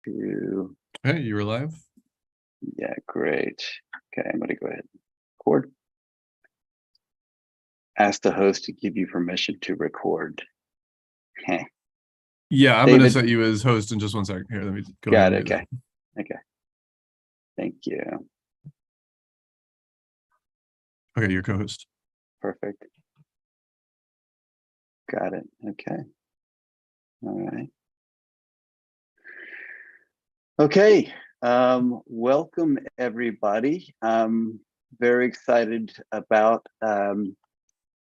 2. Hey, you were live? Yeah, great. Okay, I'm going to go ahead and record. Ask the host to give you permission to record. Okay. Yeah, I'm David, going to set you as host in just 1 second. Here, let me go got ahead. it. Okay. Okay. Thank you. Okay, you're co-host. Perfect. Got it. Okay. All right. Okay. Welcome everybody. I'm very excited about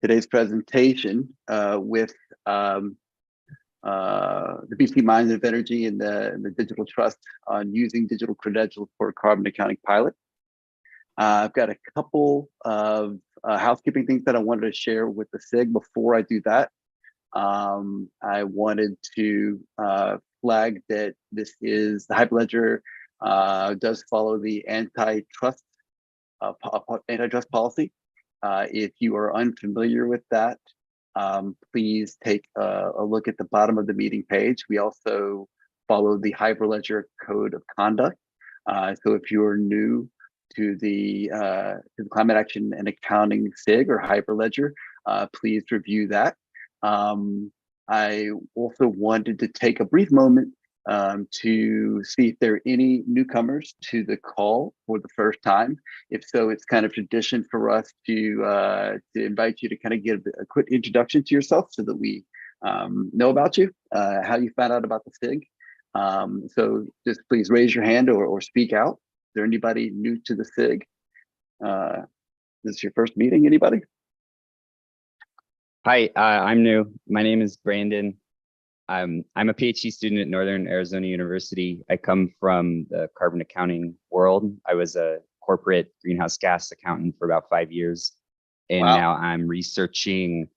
today's presentation with the BC Mines of Energy and the Digital Trust on using digital credentials for carbon accounting pilot. I've got a couple of housekeeping things that I wanted to share with the SIG. Before I do that, I wanted to flag that this is the Hyperledger does follow the antitrust policy. If you are unfamiliar with that, please take a look at the bottom of the meeting page. We also follow the Hyperledger Code of Conduct. So if you're new to the Climate Action and Accounting SIG or Hyperledger, please review that. I also wanted to take a brief moment to see if there are any newcomers to the call for the first time. If so, it's kind of tradition for us to invite you to kind of give a quick introduction to yourself so that we know about you, how you found out about the SIG. So just please raise your hand or speak out. Is there anybody new to the SIG? This is your first meeting, anybody? Hi, I'm new. My name is Brandon. I'm a PhD student at Northern Arizona University. I come from the carbon accounting world. I was a corporate greenhouse gas accountant for about 5 years. And Wow. Now I'm researching,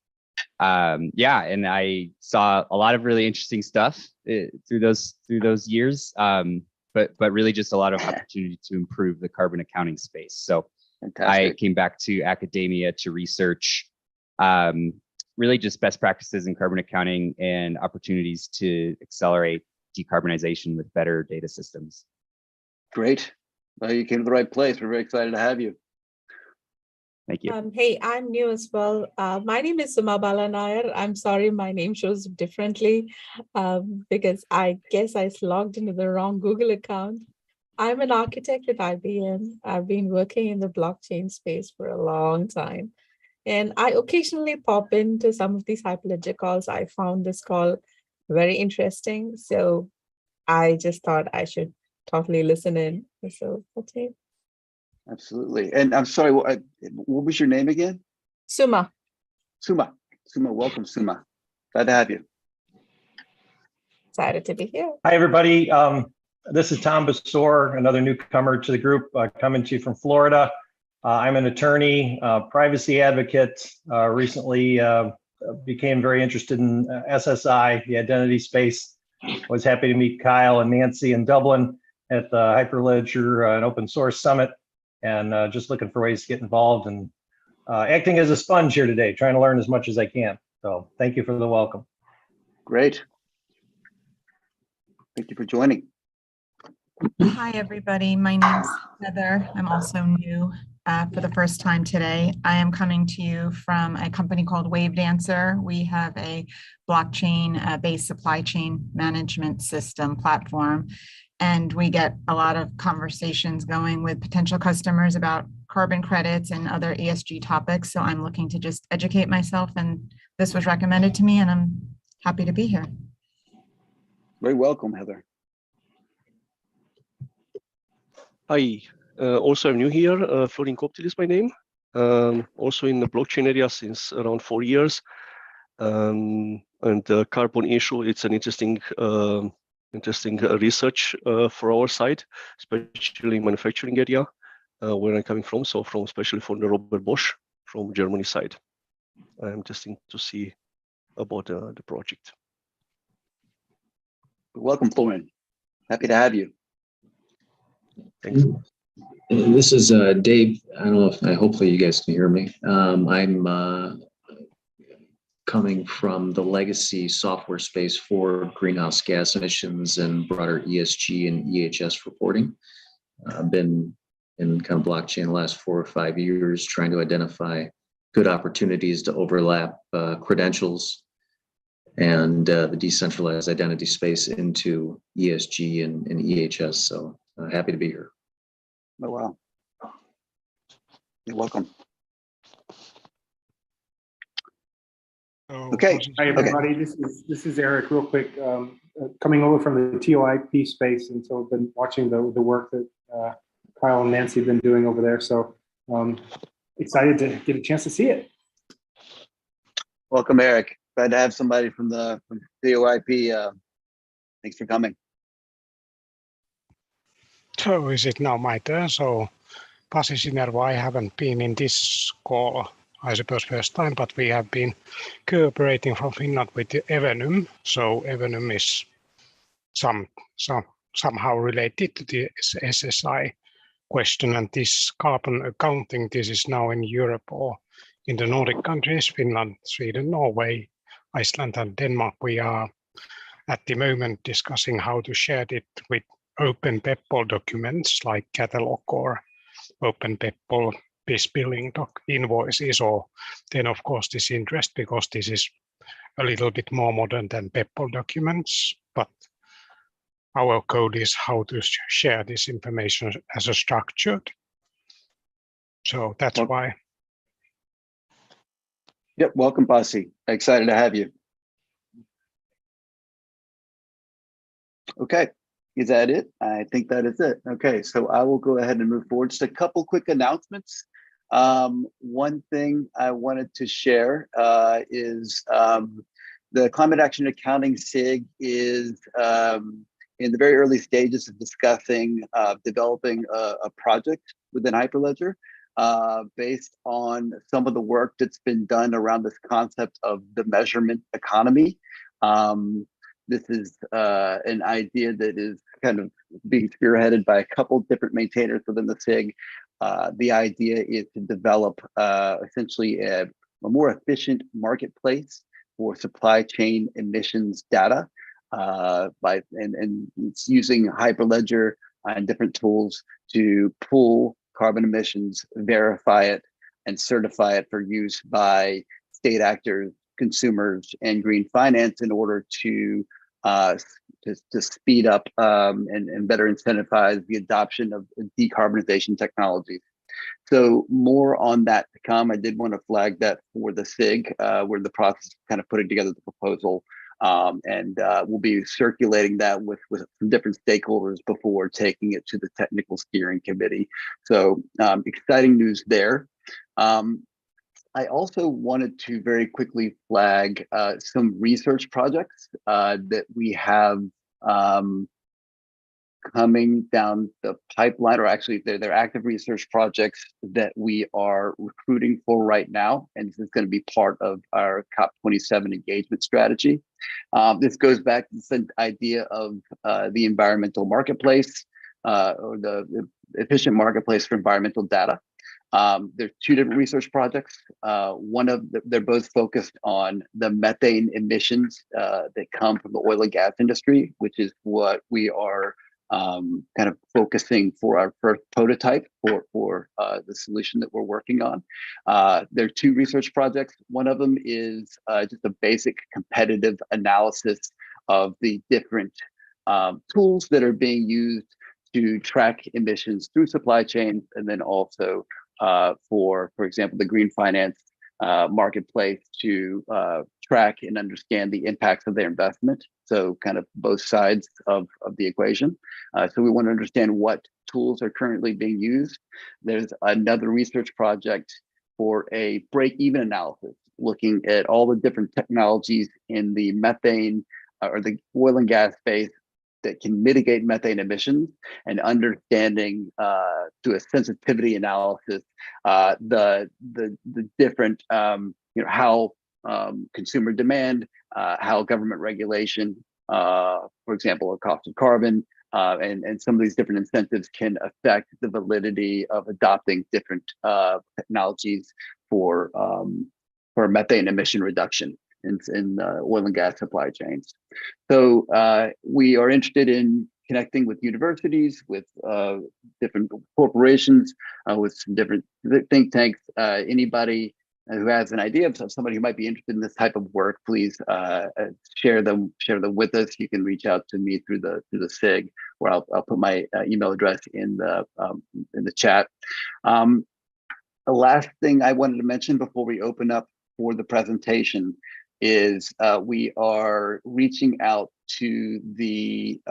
and I saw a lot of really interesting stuff through those years, but really just a lot of opportunity to improve the carbon accounting space. So Fantastic. I came back to academia to research really just best practices in carbon accounting and opportunities to accelerate decarbonization with better data systems. Great. Well, you came to the right place. We're very excited to have you. Thank you. Hey, I'm new as well. My name is Suma Balanayar. I'm sorry, my name shows differently because I guess I logged into the wrong Google account. I'm an architect at IBM. I've been working in the blockchain space for a long time. And I occasionally pop into some of these Hyperledger calls. I found this call very interesting. So I just thought I should totally listen in. So that's it. Absolutely. And I'm sorry, what was your name again? Suma. Suma. Suma, welcome, Suma. Glad to have you. Excited to be here. Hi, everybody. This is Tom Basor, another newcomer to the group, coming to you from Florida. I'm an attorney, privacy advocate, recently became very interested in SSI, the identity space. Was happy to meet Kyle and Nancy in Dublin at the Hyperledger and Open Source Summit, and just looking for ways to get involved and acting as a sponge here today, trying to learn as much as I can. So thank you for the welcome. Great. Thank you for joining. Hi, everybody. My name's Heather. I'm also new for the first time today. I am coming to you from a company called Wave Dancer. We have a blockchain-based supply chain management system platform, and we get a lot of conversations going with potential customers about carbon credits and other ESG topics. So I'm looking to just educate myself, and this was recommended to me, and I'm happy to be here. Very welcome, Heather. Hi, also I'm new here. Florin Coptil is my name. Also in the blockchain area since around 4 years. And the carbon issue, it's an interesting research for our side, especially manufacturing area where I'm coming from. So especially from the Robert Bosch from Germany side. I'm testing to see about the project. Welcome, Florin. Happy to have you. Thanks. This is Dave. I don't know if hopefully you guys can hear me. I'm coming from the legacy software space for greenhouse gas emissions and broader ESG and EHS reporting. I've been in kind of blockchain the last 4 or 5 years, trying to identify good opportunities to overlap credentials and the decentralized identity space into ESG and EHS. So happy to be here. Oh, wow. You're welcome. Okay. Hi, everybody. This is Eric. Real quick, coming over from the TOIP space, and so I've been watching the work that Kyle and Nancy have been doing over there. So excited to get a chance to see it. Welcome, Eric. Glad to have somebody from TOIP. Thanks for coming. So is it now my turn? So Pasi Sinerva, I haven't been in this call, I suppose, first time, but we have been cooperating from Finland with Evenum. So Evenum is somehow related to the SSI question, and this carbon accounting, this is now in Europe or in the Nordic countries, Finland, Sweden, Norway, Iceland, and Denmark. We are at the moment discussing how to share it with open PEPPOL documents like catalog or open PEPPOL this billing invoices, or then of course this interest, because this is a little bit more modern than PEPPOL documents, but our code is how to share this information as a structured. So that's why. Yep, welcome, Pasi. Excited to have you. Okay, is that it? I think that is it. Okay, so I will go ahead and move forward. Just a couple quick announcements. One thing I wanted to share is the Climate Action Accounting SIG is in the very early stages of discussing developing a project within Hyperledger based on some of the work that's been done around this concept of the measurement economy. This is an idea that is kind of being spearheaded by a couple different maintainers within the SIG. The idea is to develop essentially a more efficient marketplace for supply chain emissions data and it's using Hyperledger and different tools to pull carbon emissions, verify it, and certify it for use by state actors, consumers, and green finance in order to speed up and better incentivize the adoption of decarbonization technologies. So more on that to come. I did want to flag that for the SIG. We're in the process of kind of putting together the proposal, and we'll be circulating that with some different stakeholders before taking it to the technical steering committee. So exciting news there. I also wanted to very quickly flag some research projects that we have coming down the pipeline, or actually they're active research projects that we are recruiting for right now. And this is going to be part of our COP27 engagement strategy. This goes back to the idea of the environmental marketplace or the efficient marketplace for environmental data. There's two different research projects. They're both focused on the methane emissions that come from the oil and gas industry, which is what we are kind of focusing for our first prototype for the solution that we're working on. There are two research projects. One of them is just a basic competitive analysis of the different tools that are being used to track emissions through supply chains, and then also for example, the green finance marketplace to track and understand the impacts of their investment. So kind of both sides of the equation. So we want to understand what tools are currently being used. There's another research project for a break-even analysis, looking at all the different technologies in the methane or the oil and gas space that can mitigate methane emissions, and understanding through a sensitivity analysis the different how consumer demand, how government regulation, for example, a cost of carbon, and some of these different incentives can affect the validity of adopting different technologies for methane emission reduction. in oil and gas supply chains. So we are interested in connecting with universities, with different corporations, with some different think tanks. Anybody who has an idea of somebody who might be interested in this type of work, please share them with us. You can reach out to me through the SIG, or I'll put my email address in the chat. The last thing I wanted to mention before we open up for the presentation is we are reaching out to the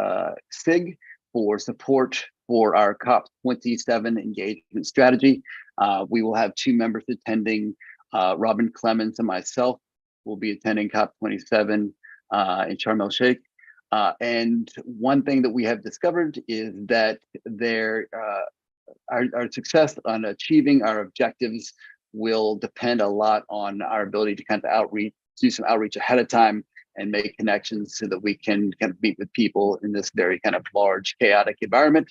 SIG for support for our COP27 engagement strategy. We will have 2 members attending. Robin Clemens and myself will be attending COP27 in Sharm el Sheikh. And one thing that we have discovered is that our success on achieving our objectives will depend a lot on our ability to kind of do some outreach ahead of time and make connections so that we can kind of meet with people in this very kind of large, chaotic environment.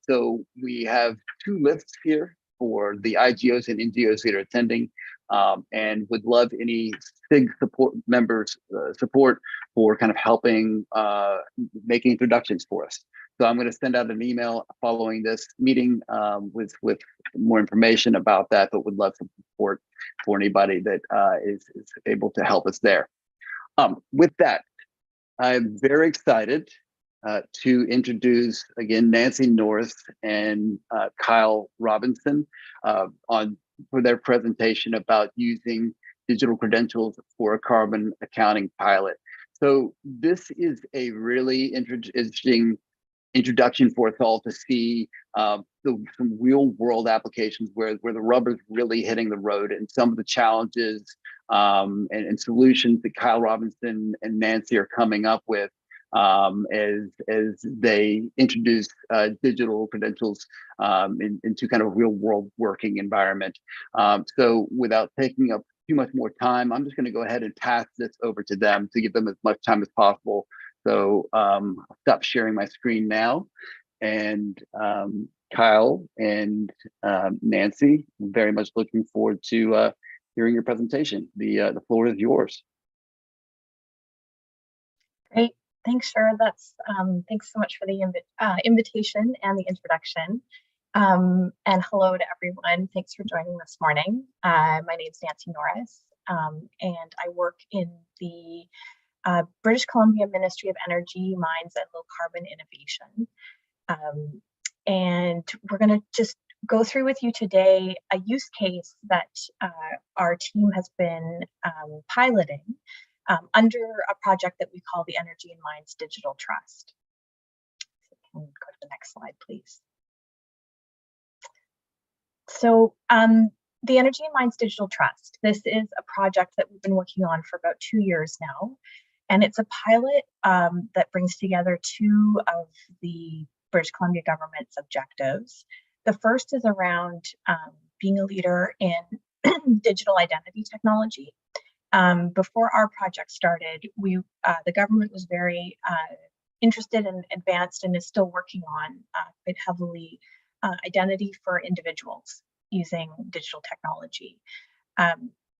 So we have 2 lists here for the IGOs and NGOs that are attending, and would love any SIG support members support for kind of helping making introductions for us. So I'm going to send out an email following this meeting with more information about that, but would love some support for anybody that is able to help us there. With that, I'm very excited to introduce again Nancy Norris and Kyle Robinson for their presentation about using digital credentials for a carbon accounting pilot. So this is a really interesting introduction for us all to see some real world applications where the rubber's really hitting the road, and some of the challenges and solutions that Kyle Robinson and Nancy are coming up with as they introduce digital credentials into kind of a real world working environment. So without taking up too much more time, I'm just going to go ahead and pass this over to them to give them as much time as possible. So I'll stop sharing my screen now. And Kyle and Nancy, very much looking forward to hearing your presentation. The floor is yours. Great. Thanks, Sher. Thanks so much for the invitation and the introduction. And hello to everyone. Thanks for joining this morning. My name is Nancy Norris, and I work in the British Columbia Ministry of Energy, Mines and Low Carbon Innovation. And we're going to just go through with you today a use case that our team has been piloting under a project that we call the Energy and Mines Digital Trust. So can we go to the next slide, please? So the Energy and Mines Digital Trust, this is a project that we've been working on for about 2 years now. And it's a pilot that brings together 2 of the British Columbia government's objectives. The first is around being a leader in digital identity technology. Before our project started, the government was very interested and advanced and is still working on quite heavily identity for individuals using digital technology.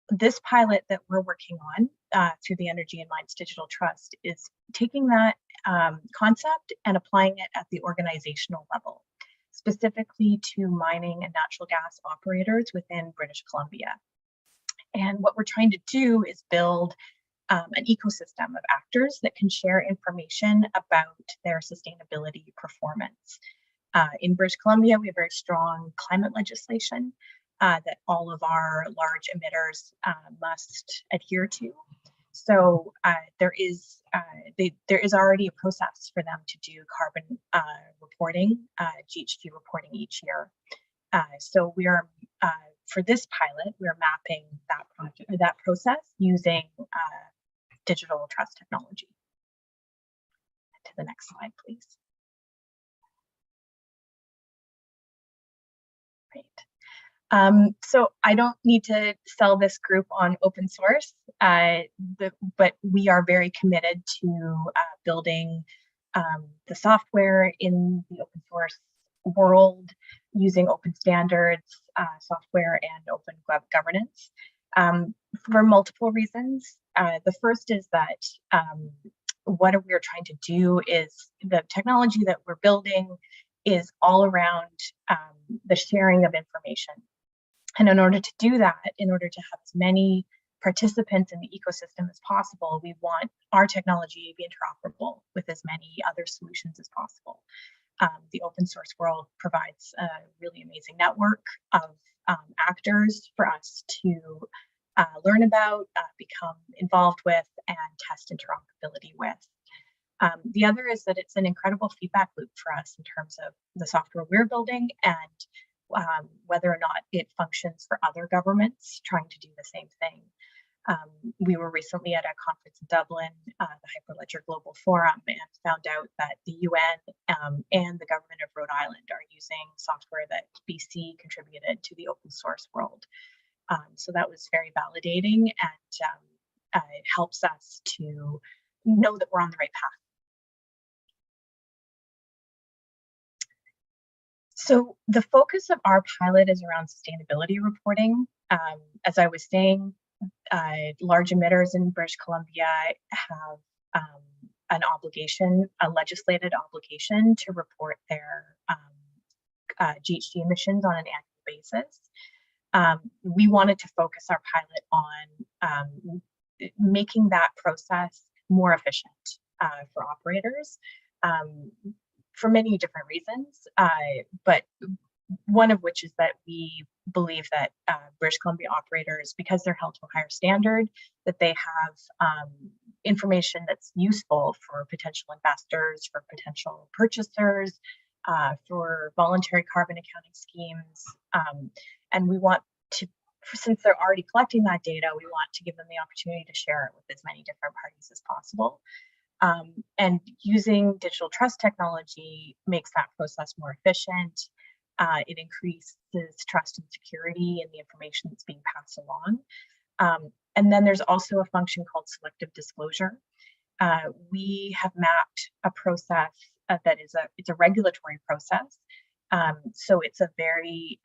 This pilot that we're working on through the Energy and Mines Digital Trust is taking that concept and applying it at the organizational level, specifically to mining and natural gas operators within British Columbia. And what we're trying to do is build an ecosystem of actors that can share information about their sustainability performance. In British Columbia, we have very strong climate legislation that all of our large emitters must adhere to. So there is already a process for them to do carbon reporting, GHG reporting each year. So we are for this pilot, we're mapping that project or that process using digital trust technology. To the next slide, please. Great. So I don't need to sell this group on open source, but we are very committed to building the software in the open source world using open standards, software, and open web governance. for multiple reasons. The first is that what we're trying to do is the technology that we're building is all around the sharing of information. And in order to do that, in order to have as many participants in the ecosystem as possible, we want our technology to be interoperable with as many other solutions as possible. The open source world provides a really amazing network of actors for us to learn about, become involved with, and test interoperability with. The other is that it's an incredible feedback loop for us in terms of the software we're building and whether or not it functions for other governments trying to do the same thing. We were recently at a conference in Dublin, the Hyperledger Global Forum, and found out that the UN and the government of Rhode Island are using software that BC contributed to the open source world. So that was very validating, and it helps us to know that we're on the right path. So the focus of our pilot is around sustainability reporting. As I was saying, large emitters in British Columbia have an obligation, a legislated obligation to report their GHG emissions on an annual basis. We wanted to focus our pilot on making that process more efficient for operators for many different reasons, but one of which is that we believe that British Columbia operators, because they're held to a higher standard, that they have information that's useful for potential investors, for potential purchasers, for voluntary carbon accounting schemes. And we want to, since they're already collecting that data, we want to give them the opportunity to share it with as many different parties as possible. And using digital trust technology makes that process more efficient. It increases trust and security in the information that's being passed along. And then there's also a function called selective disclosure. We have mapped a process that is it's a regulatory process. So it's a very,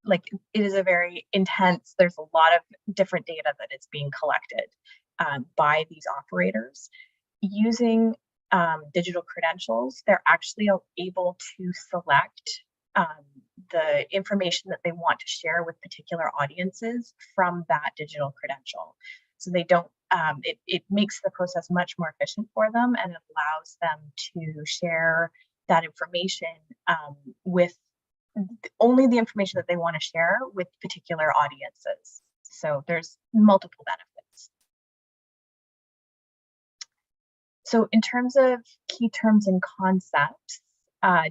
it is a very intense, there's a lot of different data that is being collected by these operators. Using digital credentials, they're actually able to select the information that they want to share with particular audiences from that digital credential. So they don't, it makes the process much more efficient for them, and it allows them to share that information with only the information that they want to share with particular audiences. So there's multiple benefits. So in terms of key terms and concepts,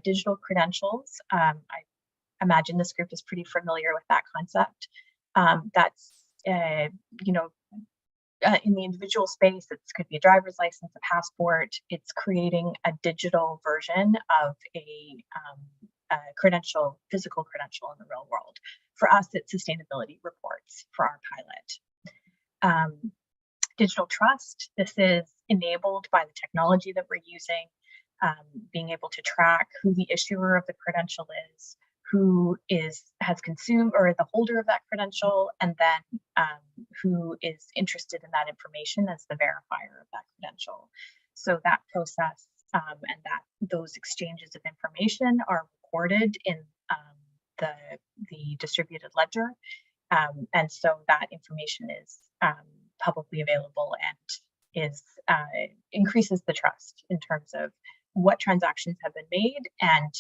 digital credentials, I imagine this group is pretty familiar with that concept. That's, you know, in the individual space, it could be a driver's license, a passport. It's creating a digital version of a credential, physical credential in the real world. For us, it's sustainability reports for our pilot. Digital trust, this is enabled by the technology that we're using, being able to track who the issuer of the credential is, who has consumed or the holder of that credential, and then who is interested in that information as the verifier of that credential. So that process and those exchanges of information are recorded in the distributed ledger, and so that information is publicly available and increases the trust in terms of what transactions have been made and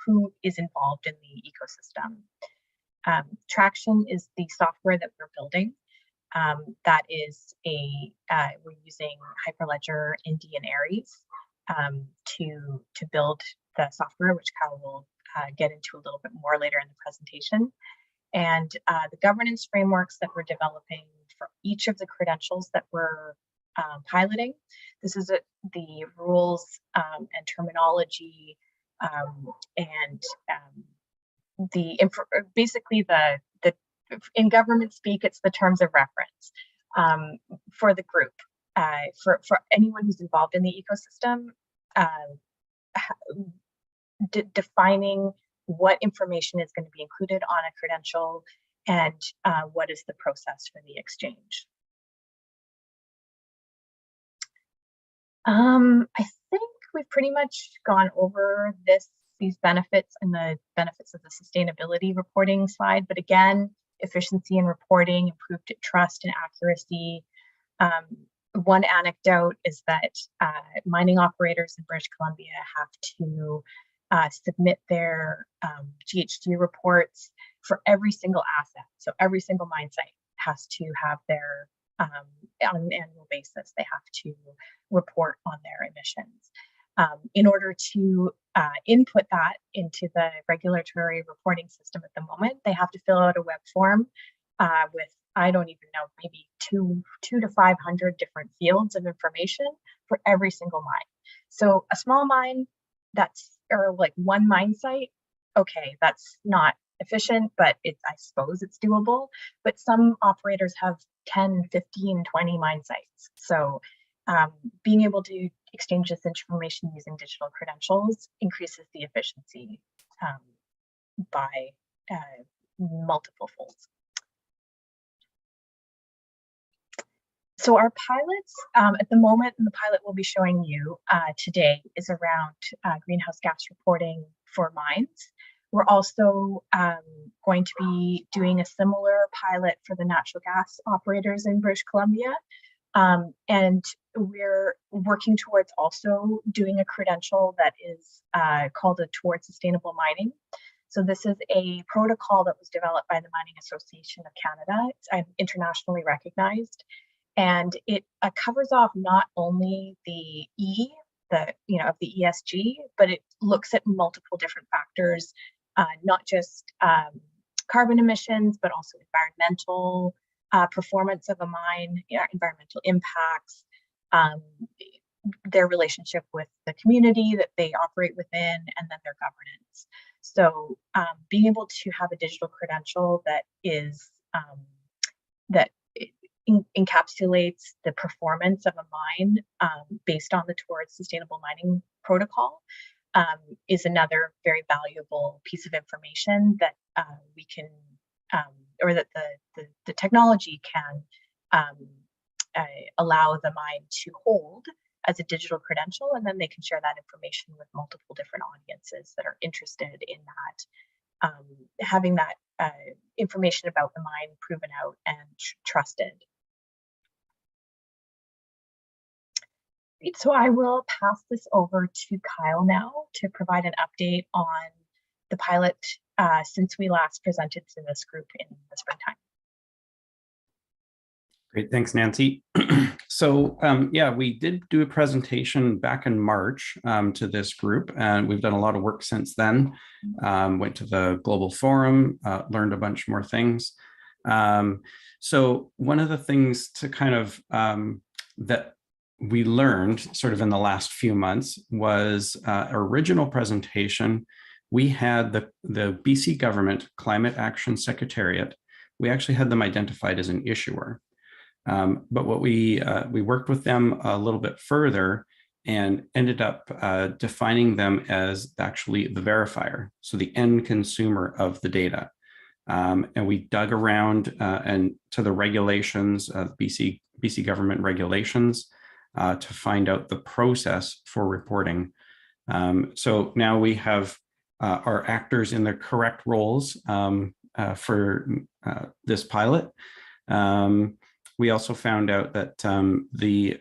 who is involved in the ecosystem. Traction is the software that we're building. That is we're using Hyperledger, Indy, and Aries to build the software, which Kyle will get into a little bit more later in the presentation. And the governance frameworks that we're developing for each of the credentials that we're piloting. This is the rules and terminology and basically the in government speak, it's the terms of reference for the group. For anyone who's involved in the ecosystem, defining what information is going to be included on a credential and what is the process for the exchange. I think we've pretty much gone over these benefits and the benefits of the sustainability reporting slide. But again, efficiency in reporting, improved trust and accuracy. One anecdote is that mining operators in British Columbia have to submit their GHG reports for every single asset. So every single mine site has to have their, on an annual basis, they have to report on their emissions. In order to input that into the regulatory reporting system at the moment, they have to fill out a web form with, I don't even know, maybe 200 to 500 different fields of information for every single mine. So a small mine or like one mine site, okay, that's not efficient, but I suppose it's doable. But some operators have 10, 15, 20 mine sites. So being able to exchange this information using digital credentials increases the efficiency by multiple folds. So our pilots at the moment, and the pilot we'll be showing you today, is around greenhouse gas reporting for mines. We're also going to be doing a similar pilot for the natural gas operators in British Columbia. And we're working towards also doing a credential that is called a Towards Sustainable Mining. So this is a protocol that was developed by the Mining Association of Canada. It's internationally recognized. And it covers off not only the E, of the ESG, but it looks at multiple different factors, not just carbon emissions, but also environmental performance of a mine, environmental impacts, their relationship with the community that they operate within, and then their governance. So being able to have a digital credential that is that encapsulates the performance of a mine based on the Towards Sustainable Mining protocol is another very valuable piece of information that we can, or that the technology can allow the mine to hold as a digital credential, and then they can share that information with multiple different audiences that are interested in that, having that information about the mine proven out and trusted. So I will pass this over to Kyle now to provide an update on the pilot since we last presented to this group in the springtime. Great, thanks, Nancy. So yeah, we did do a presentation back in March to this group, and we've done a lot of work since then. Went to the Global Forum, learned a bunch more things. So one of the things to kind of that we learned sort of in the last few months was original presentation. We had the BC Government Climate Action Secretariat. We actually had them identified as an issuer. But what we worked with them a little bit further and ended up defining them as actually the verifier, so the end consumer of the data. And we dug around and to the regulations, BC government regulations, to find out the process for reporting. So now we have our actors in their correct roles for this pilot. We also found out that the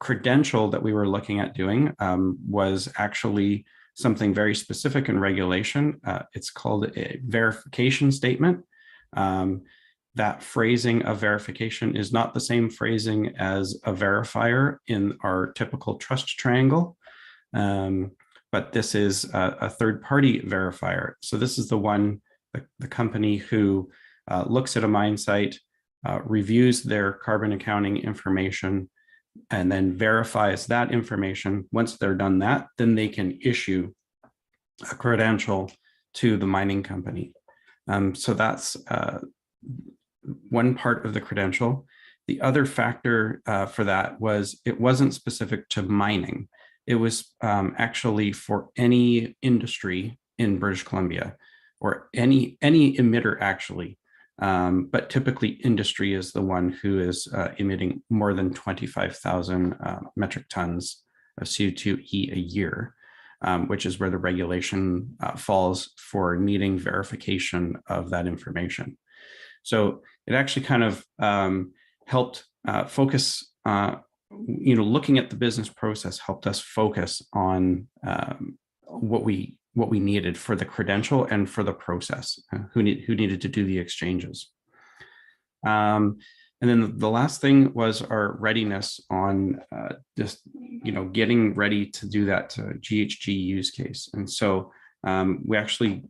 credential that we were looking at doing was actually something very specific in regulation. It's called a verification statement. That phrasing of verification is not the same phrasing as a verifier in our typical trust triangle, but this is a third-party verifier. So this is the one, the company who looks at a mine site, reviews their carbon accounting information, and then verifies that information. Once they're done that, then they can issue a credential to the mining company. So that's one part of the credential. The other factor for that was it wasn't specific to mining. It was actually for any industry in British Columbia, or any emitter actually. But typically industry is the one who is emitting more than 25,000 metric tons of CO2e a year, which is where the regulation falls for needing verification of that information. So it actually kind of helped focus, looking at the business process helped us focus on what we needed for the credential and for the process, who needed to do the exchanges. And then the last thing was our readiness on just, getting ready to do that GHG use case. And so we actually,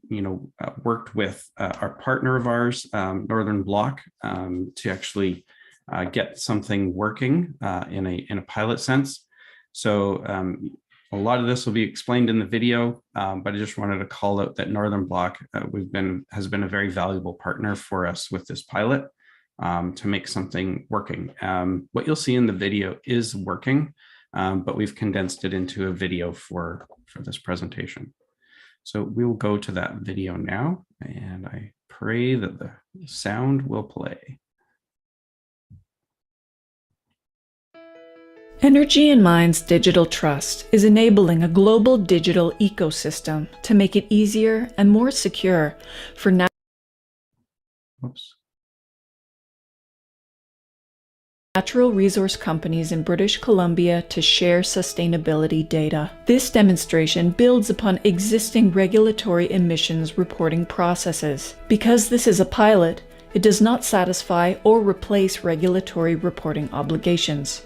worked with our partner of ours, Northern Block, to actually get something working in a pilot sense. So a lot of this will be explained in the video, but I just wanted to call out that Northern Block has been a very valuable partner for us with this pilot to make something working. What you'll see in the video is working, but we've condensed it into a video for this presentation. So we will go to that video now, and I pray that the sound will play. Energy and Minds Digital Trust is enabling a global digital ecosystem to make it easier and more secure for natural resource companies in British Columbia to share sustainability data. This demonstration builds upon existing regulatory emissions reporting processes. Because this is a pilot, it does not satisfy or replace regulatory reporting obligations.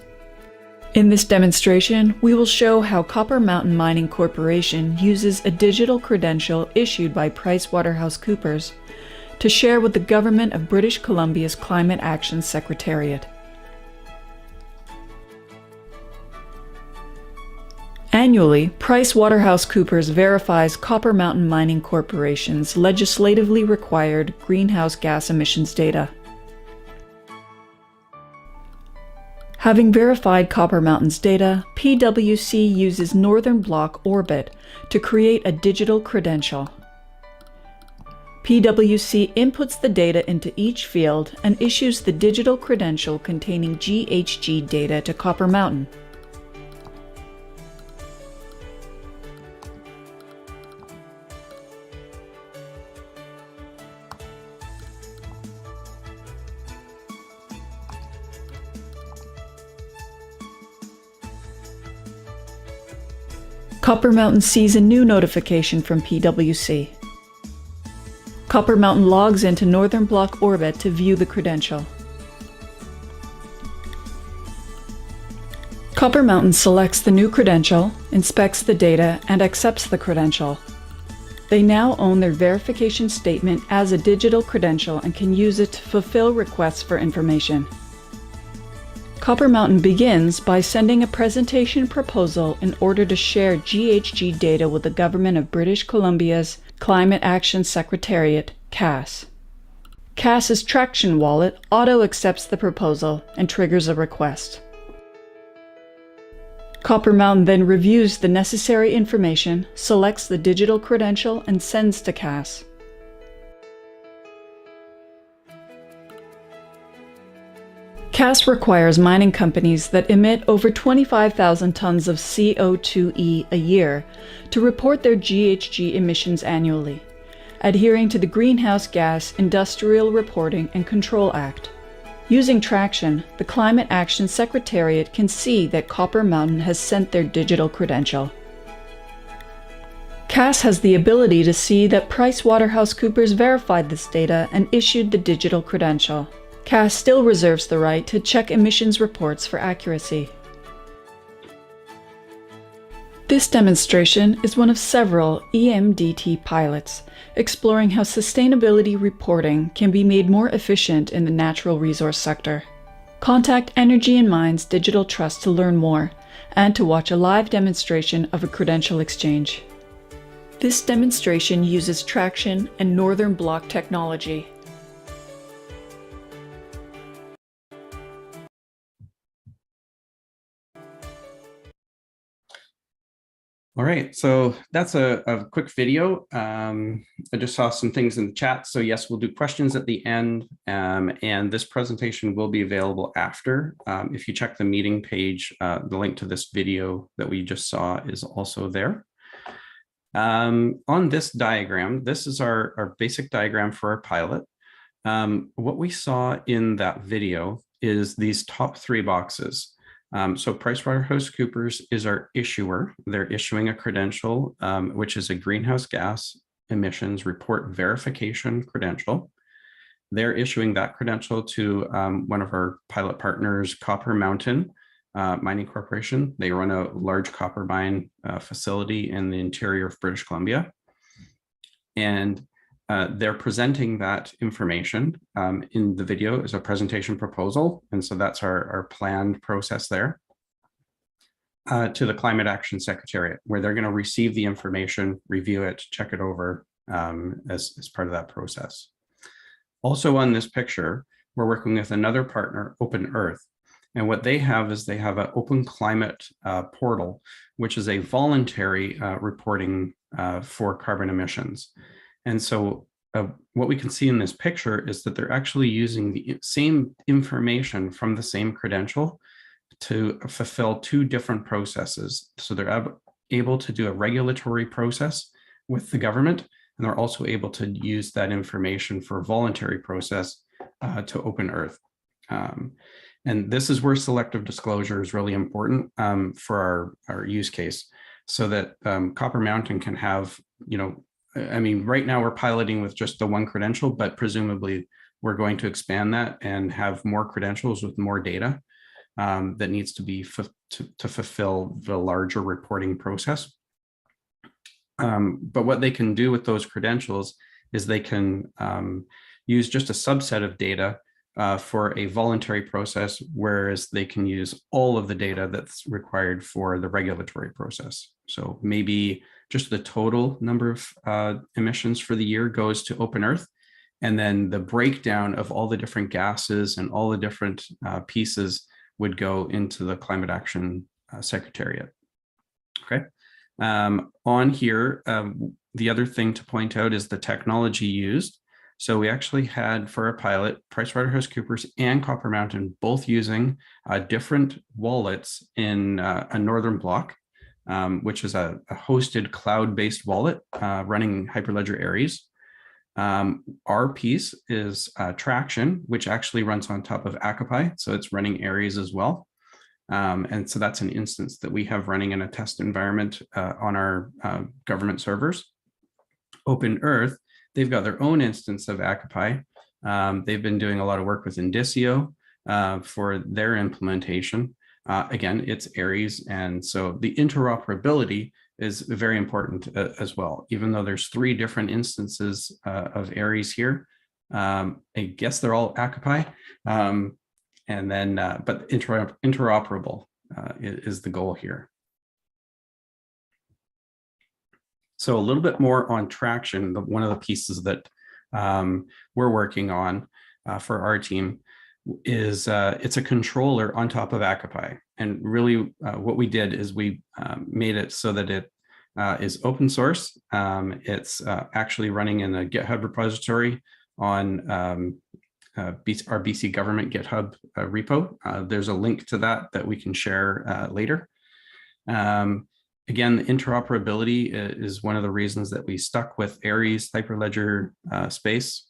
In this demonstration, we will show how Copper Mountain Mining Corporation uses a digital credential issued by PricewaterhouseCoopers to share with the Government of British Columbia's Climate Action Secretariat. Annually, PricewaterhouseCoopers verifies Copper Mountain Mining Corporation's legislatively required greenhouse gas emissions data. Having verified Copper Mountain's data, PwC uses Northern Block Orbit to create a digital credential. PwC inputs the data into each field and issues the digital credential containing GHG data to Copper Mountain. Copper Mountain sees a new notification from PwC. Copper Mountain logs into Northern Block Orbit to view the credential. Copper Mountain selects the new credential, inspects the data, and accepts the credential. They now own their verification statement as a digital credential and can use it to fulfill requests for information. Copper Mountain begins by sending a presentation proposal in order to share GHG data with the Government of British Columbia's Climate Action Secretariat, CAS. CAS's Traction wallet auto-accepts the proposal and triggers a request. Copper Mountain then reviews the necessary information, selects the digital credential, and sends to CAS. CAS requires mining companies that emit over 25,000 tons of CO2e a year to report their GHG emissions annually, adhering to the Greenhouse Gas Industrial Reporting and Control Act. Using Traction, the Climate Action Secretariat can see that Copper Mountain has sent their digital credential. CAS has the ability to see that PricewaterhouseCoopers verified this data and issued the digital credential. CAS still reserves the right to check emissions reports for accuracy. This demonstration is one of several EMDT pilots exploring how sustainability reporting can be made more efficient in the natural resource sector. Contact Energy and Minds Digital Trust to learn more and to watch a live demonstration of a credential exchange. This demonstration uses Traction and Northern Block technology. All right, so that's a quick video. I just saw some things in the chat. So yes, we'll do questions at the end, and this presentation will be available after. If you check the meeting page, the link to this video that we just saw is also there. On this diagram, this is our basic diagram for our pilot. What we saw in that video is these top 3 boxes. So PricewaterhouseCoopers is our issuer. They're issuing a credential, which is a greenhouse gas emissions report verification credential. They're issuing that credential to one of our pilot partners, Copper Mountain Mining Corporation. They run a large copper mine facility in the interior of British Columbia. And they're presenting that information in the video as a presentation proposal. And so that's our planned process there to the Climate Action Secretariat, where they're going to receive the information, review it, check it over as part of that process. Also on this picture, we're working with another partner, Open Earth. And what they have is they have an open climate portal, which is a voluntary reporting for carbon emissions. And so what we can see in this picture is that they're actually using the same information from the same credential to fulfill 2 different processes. So they're able to do a regulatory process with the government, and they're also able to use that information for a voluntary process to Open Earth. And this is where selective disclosure is really important for our use case, so that Copper Mountain can have, I mean, right now we're piloting with just the 1 credential, but presumably we're going to expand that and have more credentials with more data that needs to be to fulfill the larger reporting process. But what they can do with those credentials is they can use just a subset of data for a voluntary process, whereas they can use all of the data that's required for the regulatory process. So maybe just the total number of emissions for the year goes to Open Earth, and then the breakdown of all the different gases and all the different pieces would go into the Climate Action Secretariat. Okay. On here, the other thing to point out is the technology used. So we actually had, for our pilot, PricewaterhouseCoopers and Copper Mountain both using different wallets in a Northern Block, which is a hosted cloud-based wallet running Hyperledger Aries. Our piece is Traction, which actually runs on top of Akapai, so it's running Aries as well. And so that's an instance that we have running in a test environment on our government servers. Open Earth, they've got their own instance of Akapai. They've been doing a lot of work with Indicio for their implementation. Again, it's Aries, and so the interoperability is very important as well. Even though there's 3 different instances of Aries here, I guess they're all Akapai, and then but interoperable is the goal here. So a little bit more on Traction. One of the pieces that we're working on for our team is it's a controller on top of Akapai. And really what we did is we made it so that it is open source. It's actually running in a GitHub repository on our BC government GitHub repo. There's a link to that we can share later. Again, the interoperability is one of the reasons that we stuck with Aries Hyperledger space.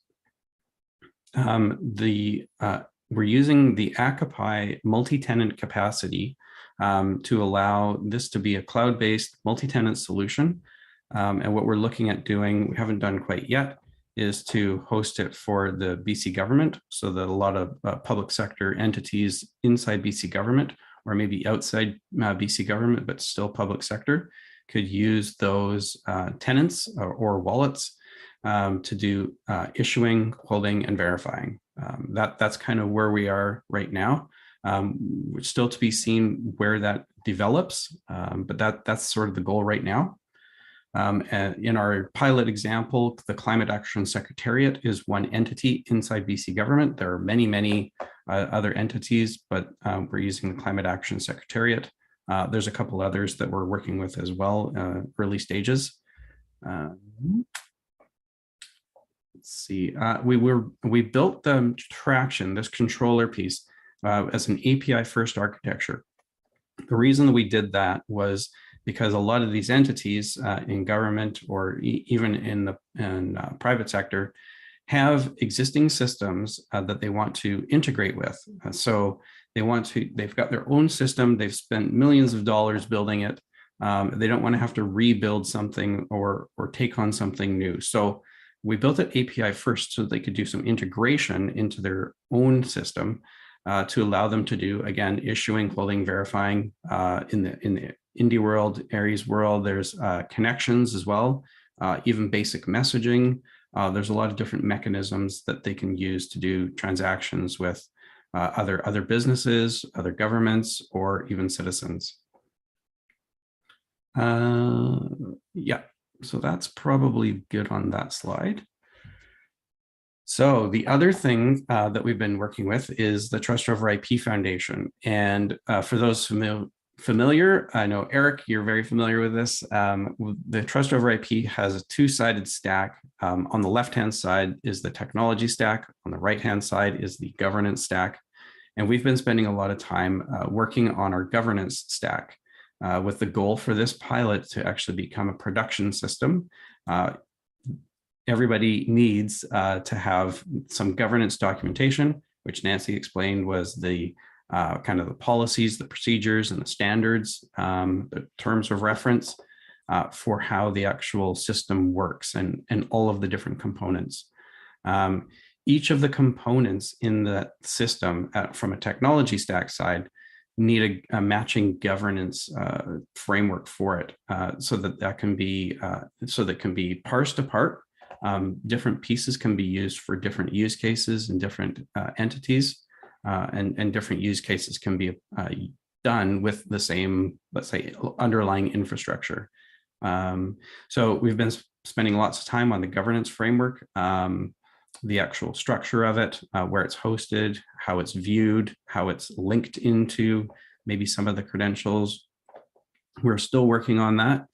We're using the Akapai multi-tenant capacity to allow this to be a cloud-based multi-tenant solution. And what we're looking at doing, we haven't done quite yet, is to host it for the BC government, so that a lot of public sector entities inside BC government, or maybe outside BC government, but still public sector, could use those tenants or wallets to do issuing, holding, and verifying. That's kind of where we are right now. It's still to be seen where that develops, but that's sort of the goal right now. And in our pilot example, the Climate Action Secretariat is one entity inside BC government. There are many, many other entities, but we're using the Climate Action Secretariat There's a couple others that we're working with as well, early stages. Let's see, we built the traction, this controller piece, as an API first architecture. The reason that we did that was because a lot of these entities in government or even in the private sector have existing systems that they want to integrate with. So they've got their own system, they've spent millions of dollars building it. They don't want to have to rebuild something or take on something new. So we built it API first so they could do some integration into their own system to allow them to do, again, issuing, holding, verifying in the Indie world, Aries world. There's connections as well, even basic messaging. There's a lot of different mechanisms that they can use to do transactions with other businesses, other governments, or even citizens. Yeah, so that's probably good on that slide. So the other thing that we've been working with is the Trust over IP Foundation. And for those familiar, I know Eric, you're very familiar with this. The Trust over IP has a two-sided stack. On the left-hand side is the technology stack. On the right-hand side is the governance stack. And we've been spending a lot of time working on our governance stack with the goal for this pilot to actually become a production system. Everybody needs to have some governance documentation, which Nancy explained was the kind of the policies, the procedures, and the standards, the terms of reference for how the actual system works and all of the different components. Each of the components in the system from a technology stack side need a matching governance framework for it so that can be parsed apart. Different pieces can be used for different use cases and different entities, and different use cases can be done with the same, let's say, underlying infrastructure. So we've been spending lots of time on the governance framework, the actual structure of it, where it's hosted, how it's viewed, how it's linked into maybe some of the credentials. We're still working on that.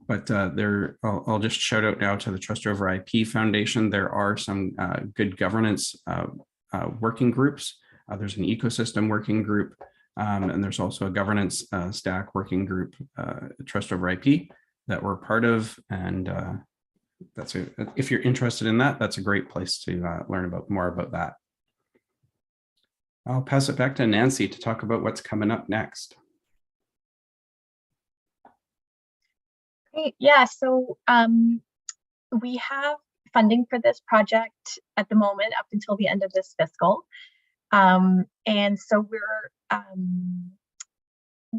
But I'll just shout out now to the Trust over IP Foundation. There are some good governance working groups. There's an ecosystem working group, and there's also a governance stack working group, Trust over IP, that we're part of. And if you're interested in that, that's a great place to learn more about that. I'll pass it back to Nancy to talk about what's coming up next. Great. Yeah, so we have funding for this project at the moment up until the end of this fiscal. And so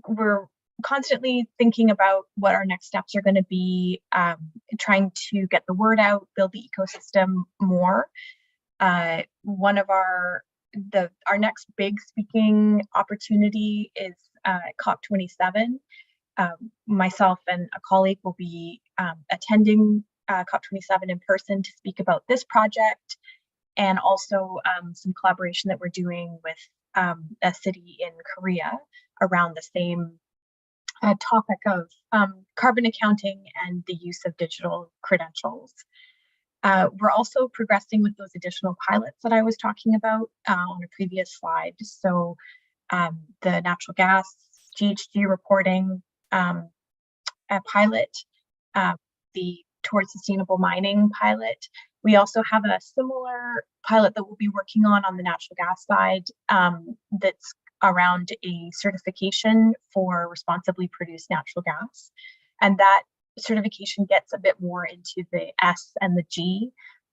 we're constantly thinking about what our next steps are going to be, trying to get the word out, build the ecosystem more. One of our next big speaking opportunity is COP27. Myself and a colleague will be attending COP27 in person to speak about this project, and also some collaboration that we're doing with a city in Korea around the same topic of carbon accounting and the use of digital credentials. We're also progressing with those additional pilots that I was talking about on a previous slide. So the natural gas GHG reporting a pilot, the Towards Sustainable Mining pilot. We also have a similar pilot that we'll be working on the natural gas side that's around a certification for responsibly produced natural gas. And that certification gets a bit more into the S and the G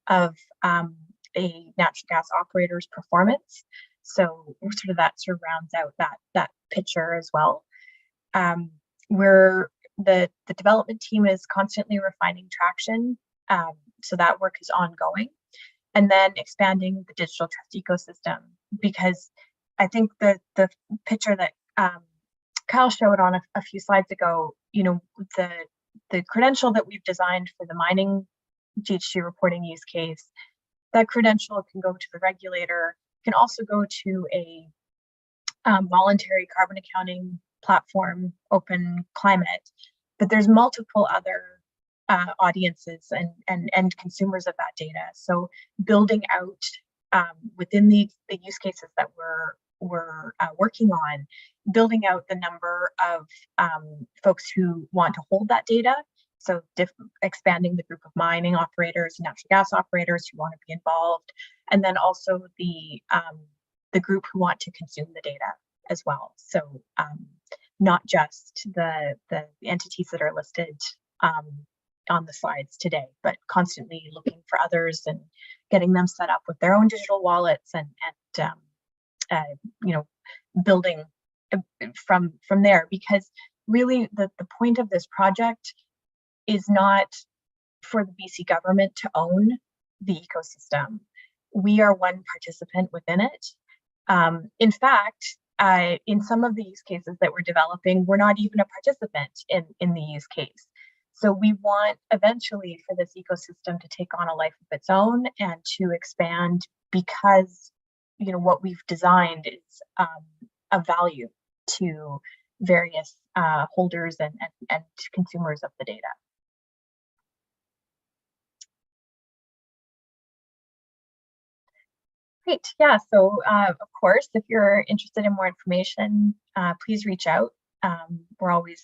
of a natural gas operator's performance. So that rounds out that picture as well. The development team is constantly refining traction, so that work is ongoing, and then expanding the digital trust ecosystem, because I think the picture that Kyle showed on a few slides ago, the credential that we've designed for the mining GHG reporting use case, that credential can go to the regulator, can also go to a voluntary carbon accounting platform, open climate, but there's multiple other audiences and consumers of that data. So building out within the use cases that we're working on, building out the number of folks who want to hold that data. So expanding the group of mining operators, natural gas operators who want to be involved, and then also the group who want to consume the data as well. So not just the entities that are listed on the slides today, but constantly looking for others and getting them set up with their own digital wallets and you know, building from there. Because really the point of this project is not for the BC government to own the ecosystem. We are one participant within it. In fact, in some of the use cases that we're developing, we're not even a participant in the use case. So we want eventually for this ecosystem to take on a life of its own and to expand, because you know what we've designed is of value to various holders and consumers of the data. Great, yeah, so of course, if you're interested in more information, please reach out. We're always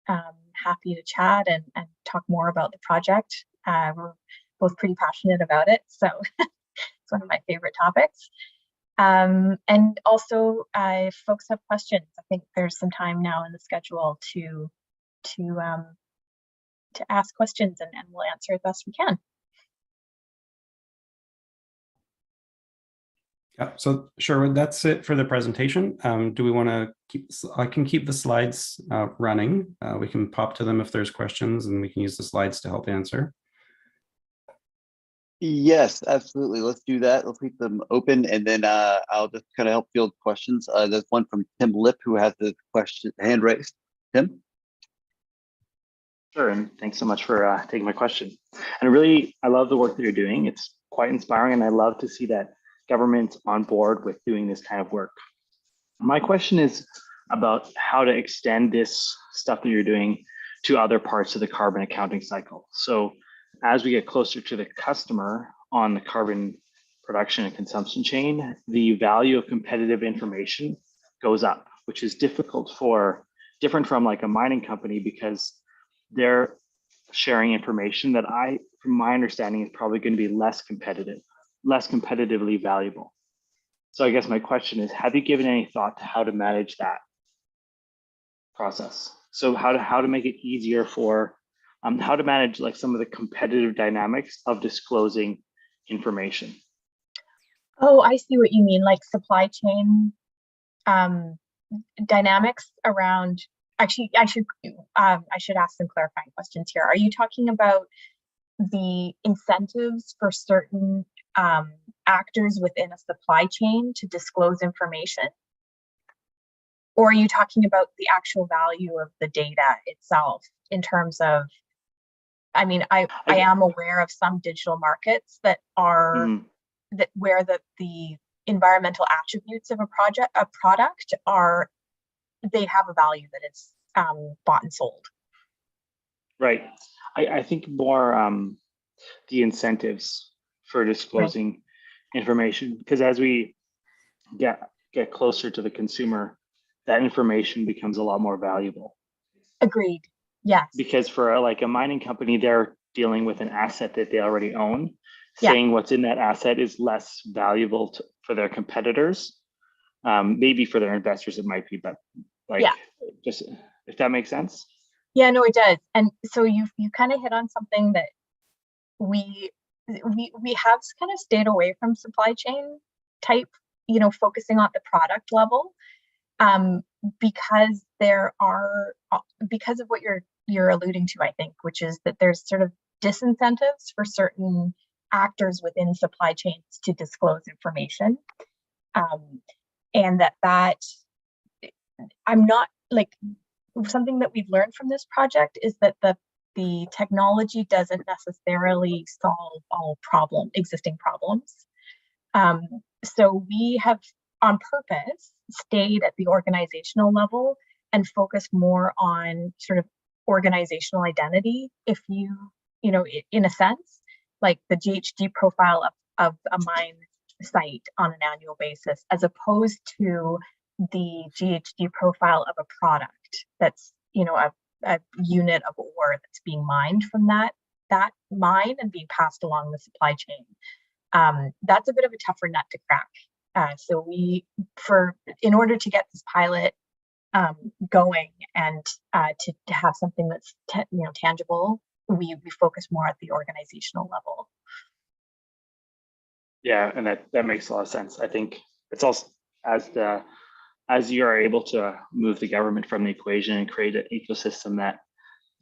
happy to chat and talk more about the project. We're both pretty passionate about it, so it's one of my favorite topics. And also, if folks have questions, I think there's some time now in the schedule to ask questions, and we'll answer as best we can. Yeah, so Sherwood, that's it for the presentation. Do we want to keep, I can keep the slides running. We can pop to them if there's questions, and we can use the slides to help answer. Yes, absolutely. Let's do that. Let's keep them open, and then I'll just kind of help field questions. There's one from Tim Lip who has the question hand raised. Tim? Sure, and thanks so much for taking my question. And I love the work that you're doing. It's quite inspiring, and I love to see that government's on board with doing this kind of work. My question is about how to extend this stuff that you're doing to other parts of the carbon accounting cycle. So as we get closer to the customer on the carbon production and consumption chain, the value of competitive information goes up, which is different from like a mining company, because they're sharing information that from my understanding, is probably going to be less competitively valuable. So I guess my question is, have you given any thought to how to manage that process? So how to make it easier for how to manage like some of the competitive dynamics of disclosing information? Oh, I see what you mean, like supply chain dynamics around. Actually, I should ask some clarifying questions here. Are you talking about the incentives for certain actors within a supply chain to disclose information? Or are you talking about the actual value of the data itself in terms of, I mean, I am aware of some digital markets that are where the environmental attributes of a product are, they have a value that is bought and sold. Right. I think more the incentives for disclosing information, because as we get closer to the consumer, that information becomes a lot more valuable. Agreed. Yes. Because for like a mining company, they're dealing with an asset that they already own. Saying what's in that asset is less valuable for their competitors. Maybe for their investors it might be, but like just if that makes sense. Yeah, no, it does. And so you kind of hit on something that we have kind of stayed away from supply chain type, you know, focusing on the product level, because because of what you're alluding to, I think, which is that there's sort of disincentives for certain actors within supply chains to disclose information, and that I'm not like, something that we've learned from this project is that the technology doesn't necessarily solve all existing problems. So we have on purpose stayed at the organizational level and focus more on sort of organizational identity. If you know, in a sense, like the GHG profile of a mine site on an annual basis, as opposed to the GHG profile of a product that's, you know, a unit of ore that's being mined from that mine and being passed along the supply chain. That's a bit of a tougher nut to crack. So in order to get this pilot going and to have something that's tangible, we focus more at the organizational level. Yeah, and that makes a lot of sense. I think it's also as you are able to move the government from the equation and create an ecosystem that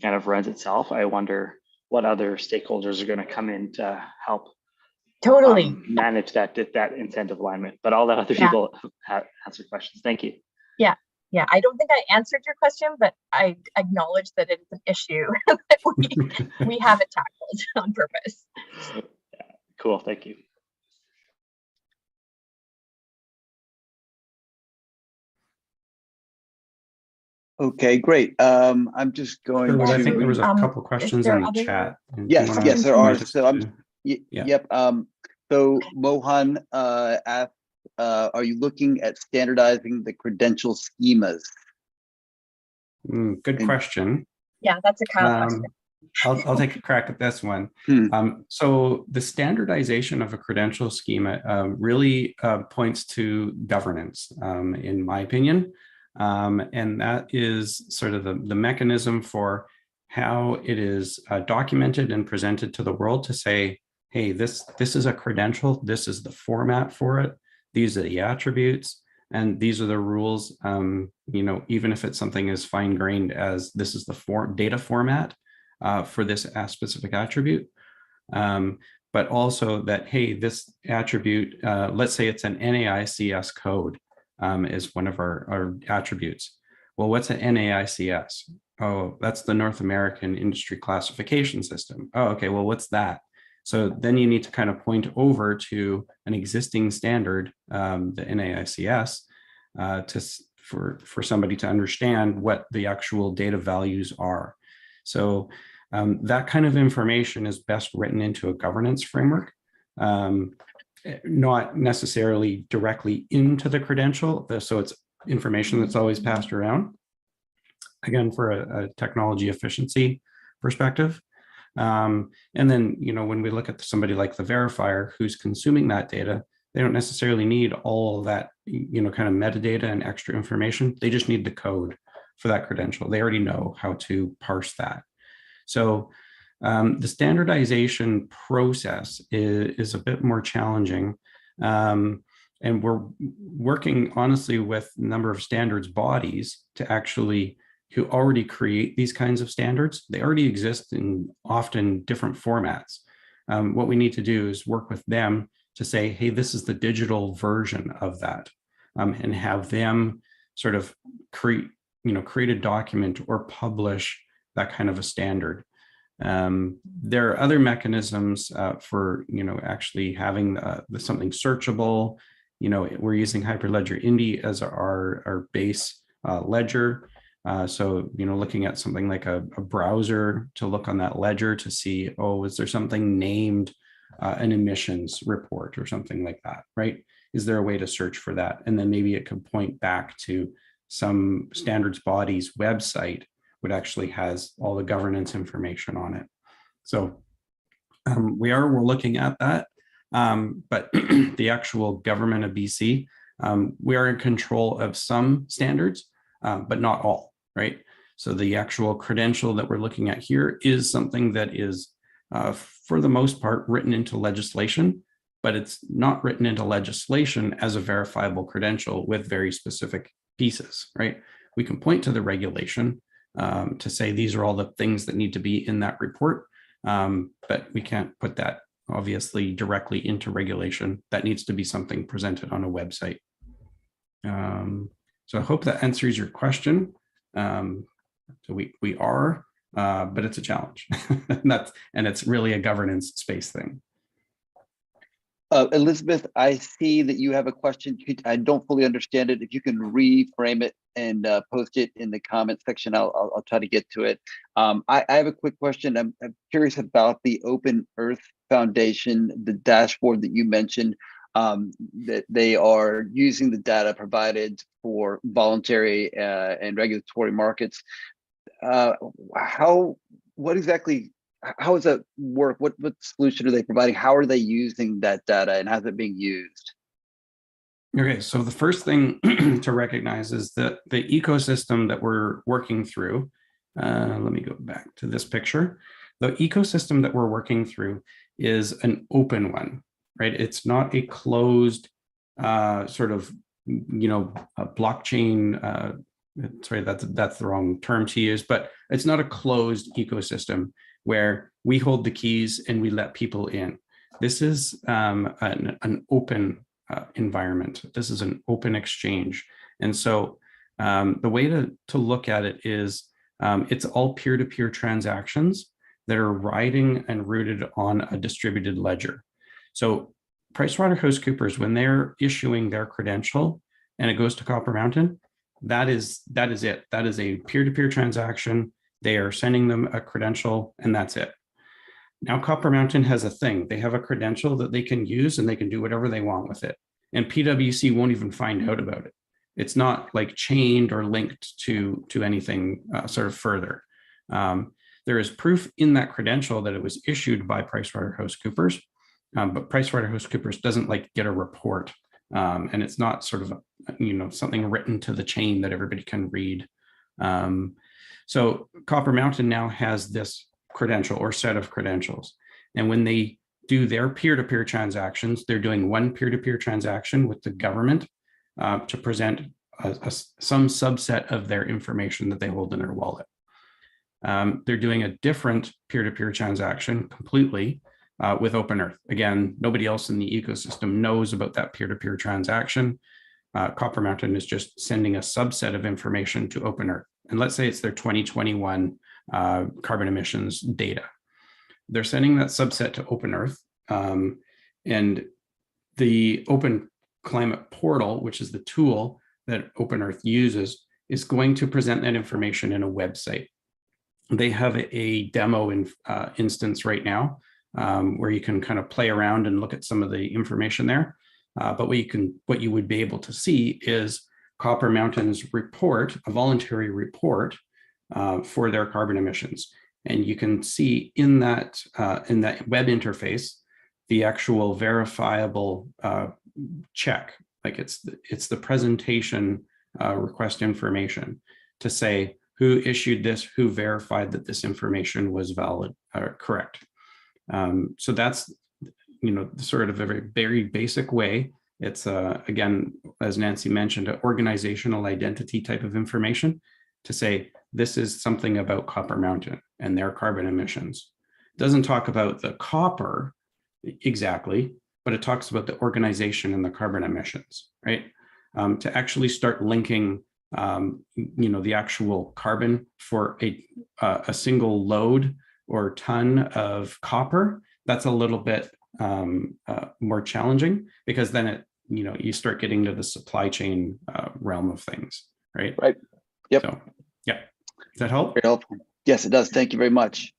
kind of runs itself, I wonder what other stakeholders are going to come in to help totally manage that incentive alignment. But I'll let other people answer questions. Thank you. Yeah, I don't think I answered your question, but I acknowledge that it's an issue that we haven't tackled on purpose. Yeah, cool, thank you. Okay, great. I'm just going to. I think there was a couple questions in the chat. Yes, there are. So I'm. Yeah. Yep. So Mohan asked, are you looking at standardizing the credential schemas? Good question. Yeah, that's a Kyle question. I'll take a crack at this one. So the standardization of a credential schema really points to governance, in my opinion. And that is sort of the mechanism for how it is documented and presented to the world to say, hey, this is a credential, this is the format for it, these are the attributes, and these are the rules, you know, even if it's something as fine-grained as this is the data format for this specific attribute. But also that, hey, this attribute, let's say it's an NAICS code is one of our attributes. Well, what's an NAICS? Oh, that's the North American Industry Classification System. Oh, okay, well, what's that? So then you need to kind of point over to an existing standard, the NAICS, for somebody to understand what the actual data values are. So that kind of information is best written into a governance framework, not necessarily directly into the credential. So it's information that's always passed around, again, for a technology efficiency perspective. And then, you know, when we look at somebody like the verifier who's consuming that data, they don't necessarily need all that, you know, kind of metadata and extra information. They just need the code for that credential. They already know how to parse that. So the standardization process is a bit more challenging. And we're working honestly with a number of standards bodies to actually who already create these kinds of standards. They already exist in often different formats. What we need to do is work with them to say, hey, this is the digital version of that, and have them sort of create a document or publish that kind of a standard. There are other mechanisms for, you know, actually having something searchable. You know, we're using Hyperledger Indy as our base ledger. So, you know, looking at something like a browser to look on that ledger to see, oh, is there something named an emissions report or something like that, right? Is there a way to search for that? And then maybe it could point back to some standards body's website, which actually has all the governance information on it. So we're looking at that, but the actual government of BC, we are in control of some standards, but not all, right? So the actual credential that we're looking at here is something that is, for the most part, written into legislation, but it's not written into legislation as a verifiable credential with very specific pieces, right? We can point to the regulation to say these are all the things that need to be in that report, but we can't put that obviously directly into regulation. That needs to be something presented on a website. So I hope that answers your question. So we are, but it's a challenge. and it's really a governance space thing. Elizabeth, I see that you have a question. I don't fully understand it. If you can reframe it and post it in the comment section, I'll try to get to it. I have a quick question. I'm curious about the Open Earth Foundation, the dashboard that you mentioned, that they are using the data provided for voluntary and regulatory markets. What exactly? How does that work? What solution are they providing? How are they using that data, and how's it being used? Okay, so the first thing to recognize is that the ecosystem that we're working through, let me go back to this picture. The ecosystem that we're working through is an open one, right? It's not a closed sort of, a blockchain, sorry, that's the wrong term to use, but it's not a closed ecosystem where we hold the keys and we let people in. This is an open environment. This is an open exchange. And so the way to look at it is it's all peer-to-peer transactions that are riding and rooted on a distributed ledger. So PricewaterhouseCoopers, when they're issuing their credential and it goes to Copper Mountain, that is it. That is a peer-to-peer transaction. They are sending them a credential and that's it. Now Copper Mountain has a thing. They have a credential that they can use and they can do whatever they want with it. And PwC won't even find out about it. It's not like chained or linked to anything sort of further. There is proof in that credential that it was issued by PricewaterhouseCoopers, but PricewaterhouseCoopers doesn't like get a report. And it's not sort of, something written to the chain that everybody can read. So Copper Mountain now has this credential or set of credentials. And when they do their peer-to-peer transactions, they're doing one peer-to-peer transaction with the government to present some subset of their information that they hold in their wallet. They're doing a different peer-to-peer transaction completely with Open Earth. Again, nobody else in the ecosystem knows about that peer-to-peer transaction. Copper Mountain is just sending a subset of information to Open Earth. And let's say it's their 2021 carbon emissions data. They're sending that subset to Open Earth, and the Open Climate Portal, which is the tool that Open Earth uses, is going to present that information in a website. They have a demo instance right now where you can kind of play around and look at some of the information there. But what you would be able to see is Copper Mountain's report, a voluntary report for their carbon emissions. And you can see in that web interface, the actual verifiable check, like it's the presentation request information to say who issued this, who verified that this information was valid or correct. So that's, sort of a very basic way. It's again, as Nancy mentioned, an organizational identity type of information to say, this is something about Copper Mountain and their carbon emissions. It doesn't talk about the copper exactly, but it talks about the organization and the carbon emissions, right? To actually start linking, the actual carbon for a single load or ton of copper, that's a little bit more challenging, because then it, you start getting to the supply chain realm of things, right? Right. Yep. So, yeah. Does that help? Very helpful. Yes, it does. Thank you very much.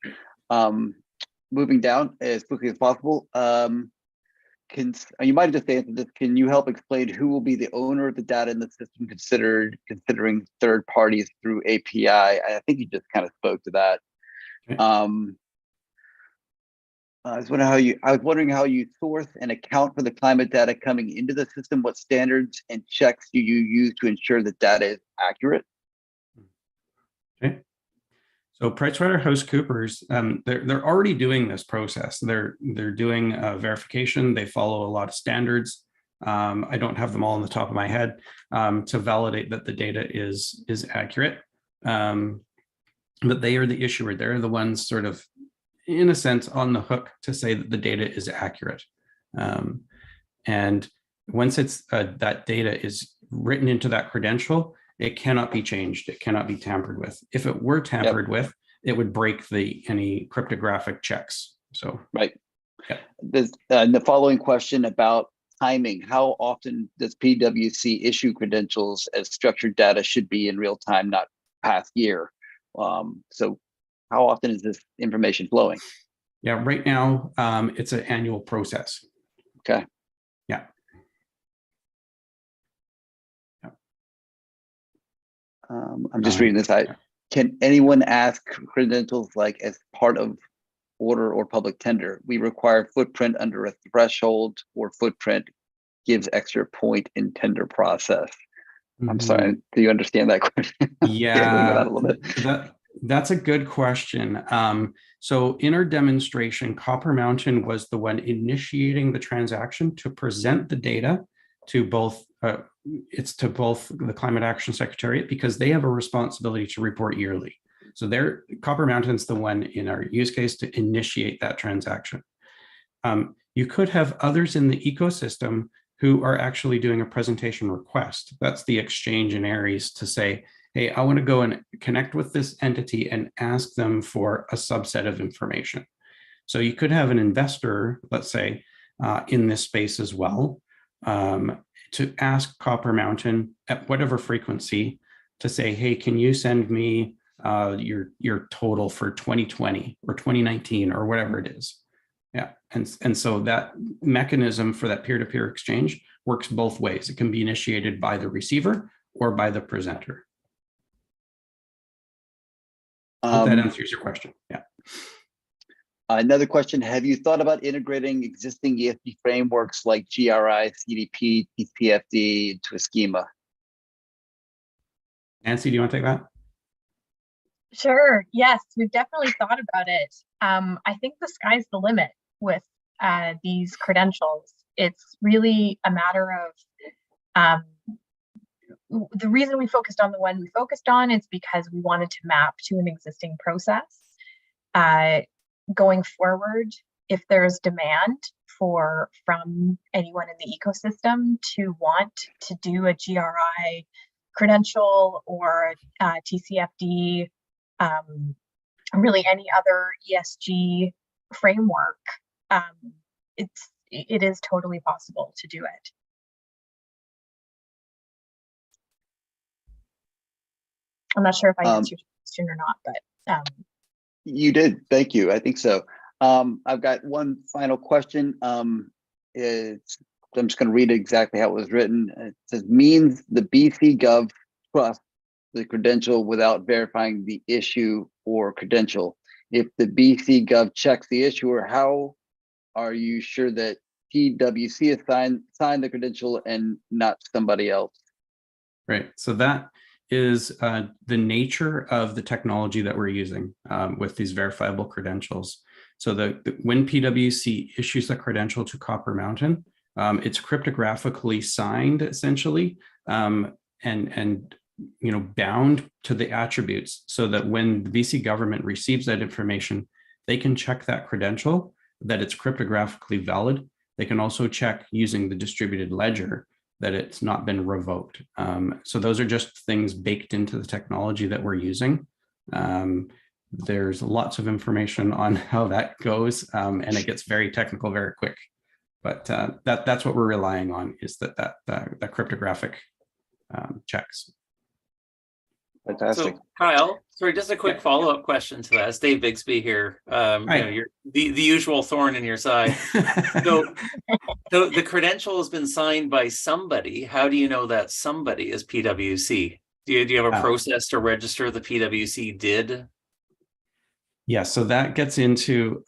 Moving down as quickly as possible. You might have just answered this. Can you help explain who will be the owner of the data in the system considering third parties through API? I think you just kind of spoke to that. Okay. I was wondering how you source and account for the climate data coming into the system. What standards and checks do you use to ensure the data is accurate? Okay. So PricewaterhouseCoopers, they're already doing this process. They're doing verification. They follow a lot of standards. I don't have them all on the top of my head to validate that the data is accurate. But they are the issuer. They're the ones sort of, in a sense, on the hook to say that the data is accurate. And once it's that data is written into that credential, it cannot be changed. It cannot be tampered with. If it were tampered with, it would break any cryptographic checks. So right. The following question about timing: how often does PwC issue credentials, as structured data should be in real time, not past year? So how often is this information flowing? Yeah, right now it's an annual process. Okay. Yeah. I'm just reading this. Can anyone ask credentials like as part of order or public tender? We require footprint under a threshold, or footprint gives extra point in tender process. I'm sorry, do you understand that question? Yeah, that's a good question. So in our demonstration, Copper Mountain was the one initiating the transaction to present the data to both, to both the Climate Action Secretariat, because they have a responsibility to report yearly. So Copper Mountain's the one in our use case to initiate that transaction. You could have others in the ecosystem who are actually doing a presentation request. That's the exchange in Aries to say, hey, I want to go and connect with this entity and ask them for a subset of information. So you could have an investor, let's say, in this space as well, to ask Copper Mountain at whatever frequency to say, hey, can you send me your total for 2020 or 2019 or whatever it is? Yeah, and so that mechanism for that peer-to-peer exchange works both ways. It can be initiated by the receiver or by the presenter. Hope that answers your question. Yeah. Another question: have you thought about integrating existing ESG frameworks like GRI, CDP, TCFD into a schema? Nancy, do you want to take that? Sure. Yes, we've definitely thought about it. I think the sky's the limit with these credentials. It's really a matter of the reason we focused on the one we focused on is because we wanted to map to an existing process. Going forward, if there's demand from anyone in the ecosystem to want to do a GRI credential or TCFD, really any other ESG framework, it is totally possible to do it. I'm not sure if I answered your question or not, but you did. Thank you. I think so. I've got one final question. I'm just going to read exactly how it was written. It says, means the BC Gov trust the credential without verifying the issue or credential. If the BC Gov checks the issuer, how are you sure that PwC has signed the credential and not somebody else? Right. So that is the nature of the technology that we're using with these verifiable credentials. So when PwC issues a credential to Copper Mountain, it's cryptographically signed essentially, and bound to the attributes, so that when the BC government receives that information, they can check that credential, that it's cryptographically valid. They can also check using the distributed ledger that it's not been revoked. So those are just things baked into the technology that we're using. There's lots of information on how that goes, and it gets very technical very quick. But that's what we're relying on, is that cryptographic checks. Fantastic. So Kyle, sorry, just a quick follow-up question to that. It's Dave Bixby here. You're the usual thorn in your side. So the credential has been signed by somebody. How do you know that somebody is PwC? Do you have a process to register the PwC did? Yeah, so that gets into,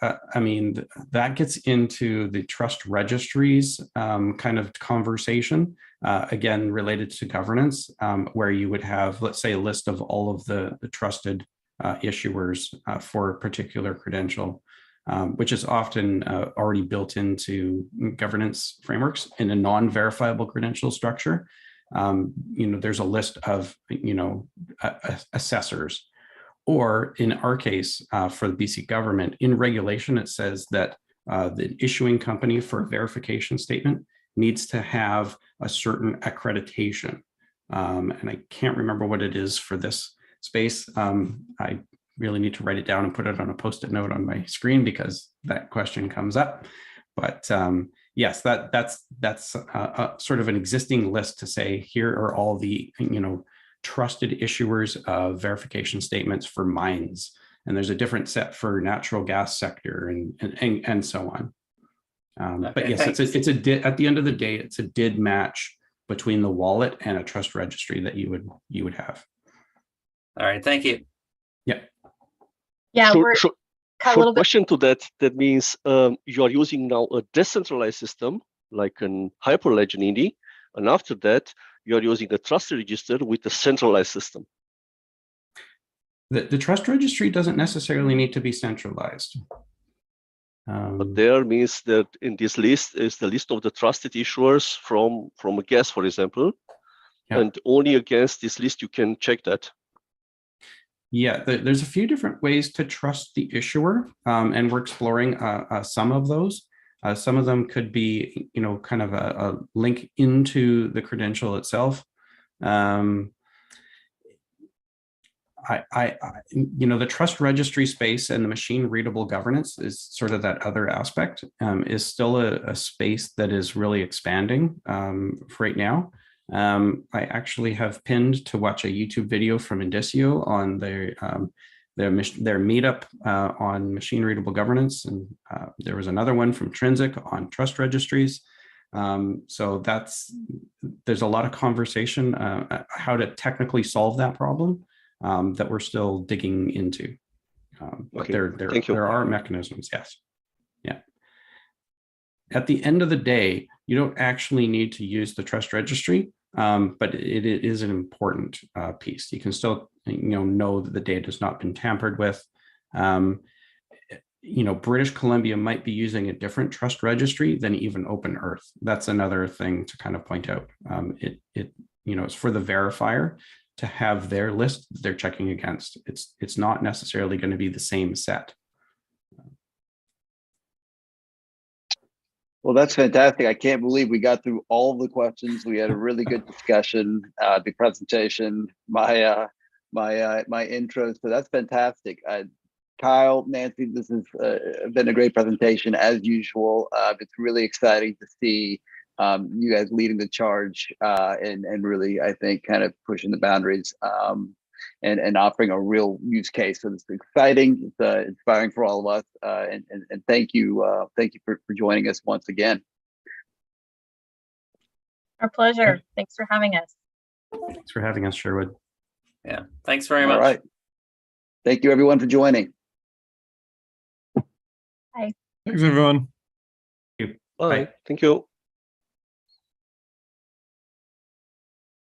that gets into the trust registries kind of conversation, again, related to governance, where you would have, let's say, a list of all of the trusted issuers for a particular credential, which is often already built into governance frameworks in a non-verifiable credential structure. There's a list of, assessors. Or in our case, for the BC government, in regulation, it says that the issuing company for a verification statement needs to have a certain accreditation. And I can't remember what it is for this space. I really need to write it down and put it on a Post-it note on my screen, because that question comes up. But yes, that's sort of an existing list to say, here are all the, trusted issuers of verification statements for mines. And there's a different set for natural gas sector and so on. But yes, thanks. at the end of the day, it's a DID match between the wallet and a trust registry that you would have. All right, thank you. Yeah. Yeah, Short bit. question to that. That means you are using now a decentralized system like an Hyperledger Indy, and after that you are using a trust register with a centralized system. The trust registry doesn't necessarily need to be centralized. But there means that in this list is the list of the trusted issuers from a gas, for example, and only against this list you can check that. Yeah, there's a few different ways to trust the issuer, and we're exploring some of those. Some of them could be, kind of a link into the credential itself. The trust registry space and the machine readable governance is sort of that other aspect, is still a space that is really expanding for right now. I actually have pinned to watch a YouTube video from Indicio on their meetup on machine readable governance, and there was another one from Trinsic on trust registries. So there's a lot of conversation how to technically solve that problem that we're still digging into. But there are mechanisms, yes. Yeah. At the end of the day, you don't actually need to use the trust registry, but it is an important piece. You can still, know that the data has not been tampered with. British Columbia might be using a different trust registry than even Open Earth. That's another thing to kind of point out. It's for the verifier to have their list they're checking against. It's not necessarily going to be the same set. Well, that's fantastic. I can't believe we got through all of the questions. We had a really good discussion, the presentation, my intro. So that's fantastic. Kyle, Nancy, this has been a great presentation as usual. It's really exciting to see you guys leading the charge and really, I think, kind of pushing the boundaries and offering a real use case. So it's exciting, it's inspiring for all of us. And thank you for joining us once again. Our pleasure. Thanks for having us. Thanks for having us, Sherwood. Yeah, thanks very much. All right. Thank you, everyone, for joining. Bye. Thanks, everyone. Bye. Thank you.